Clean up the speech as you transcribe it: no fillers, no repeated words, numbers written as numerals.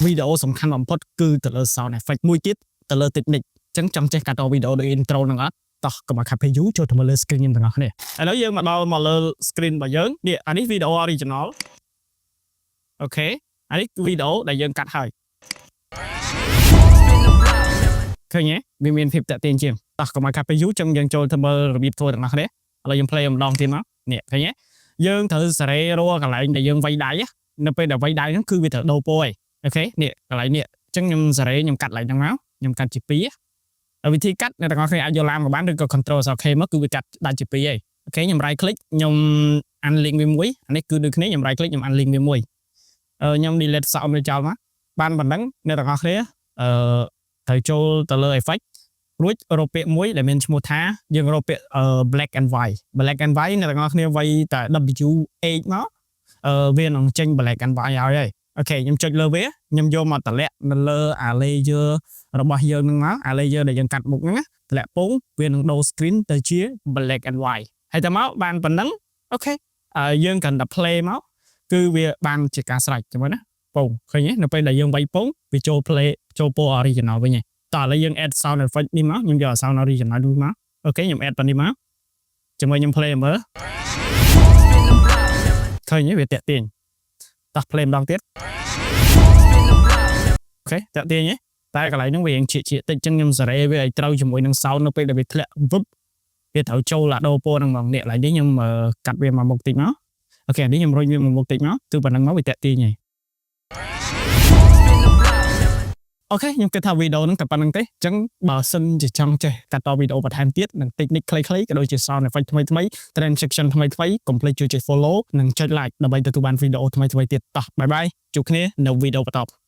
វីដេអូសំខាន់បំផុតគឺទៅលើ sound effect មួយទៀតទៅលើ technique អញ្ចឹងចង់ចេះកាត់តវីដេអូដូច intro ហ្នឹងអត់តោះកុំឲ្យខាត់ពេលយូរចូលទៅមើលលើ screen ខ្ញុំទាំងអស់គ្នាឥឡូវយើងមកដល់មកលើ screen របស់យើងនេះអានេះវីដេអូ original អូខេអានេះវីដេអូដែលយើងកាត់ហើយឃើញទេវាមានភាពតាក់ទាញជាងតោះកុំឲ្យខាត់ពេលយូរចឹងយើងចូលទៅមើលរបៀបធ្វើទាំងអស់គ្នាឥឡូវយើង play ម្ដងទៀតមកនេះឃើញទេយើងត្រូវសារ៉េរាល់កន្លែងដែលយើងវាយដៃនៅពេលដែលវាយដៃហ្នឹងគឺវាត្រូវដូរពណ៌ឯងអូខេនេះកន្លែងនេះអញ្ចឹងខ្ញុំសារ៉េខ្ញុំកាត់កន្លែងហ្នឹងមកខ្ញុំកាត់ជា2វិធីកាត់អ្នកទាំងអស់គ្នាអាចយកឡានមកបានឬក៏ control OK មកគឺវាកាត់ដាច់ជា2ឯងអូខេខ្ញុំ right click ខ្ញុំ unlink វាមួយអានេះគឺដូចគ្នាខ្ញុំ right click ខ្ញុំ unlink វាមួយខ្ញុំ delete សក់វាចោលមកបានប៉ុណ្ណឹងអ្នកទាំងអស់គ្នាត្រូវចូលទៅលើ effect រួចរកពាក្យមួយដែលមានឈ្មោះថាយើងរកពាក្យblack and white អ្នកទាំងអស់គ្នាវាយតែ W8 មកវានឹងចេញ black and white ហើយអូខេខ្ញុំចុចលើវាខ្ញុំយកមកតម្លាក់នៅលើអា layer របស់យើងហ្នឹងមកអា layer ដែលយើងកាត់មុខហ្នឹងតម្លាក់ពងវានឹងដូរ screen ទៅជា black and white ហើយតែមកបានប៉ុណ្ណឹងអូខេយើងកាន់តែ play មកគឺវាបានជាការស្រេចចាំមើលណាពងឃើញទេនៅពេលដែលយើងវាយពងវាចូល play ចូលពណ៌ original វិញឯងតោះឥឡូវយើង add sound effect នេះមកខ្ញុំយក sound original នេះមកអូខេខ្ញុំ add ប៉ុណ្នេះមកជាមួយខ្ញុំ play មើលឃើញទេវាតាក់ទាញតោះ play ម្ដងទៀតអូខេតាក់ទាញទេតែកន្លែងហ្នឹងវារៀងជាតិចចឹងខ្ញុំសារ៉េវាឲ្យត្រូវជាមួយនឹង sound នៅពេលដែលវាធ្លាក់វឹបវាត្រូវចូលអាដូរពណ៌ហ្នឹងហ្មងនេះកន្លែងនេះខ្ញុំកាត់វាមកមុខតិចមកអូខេនេះខ្ញុំរុញវាមកមុខតិចមកគឺប៉ុណ្្នឹងមកវាតាក់ទាញហើយអូខេខ្ញុំគិតថាវីដេអូហ្នឹងតែប៉ុណ្្នឹងទេអញ្ចឹងបើសិនជាចង់ចេះកាត់តវីដេអូបន្ថែមទៀតនិង technique ខ្លីៗក៏ដូចជា sound effect ថ្មីៗ transition ថ្មីៗកុំភ្លេចជួយ follow និងចុច like ដើម្បីទទួលបានវីដេអូថ្មីៗទៀតតោះបាយបាយជួបគ្នានៅវីដេអូបន្ត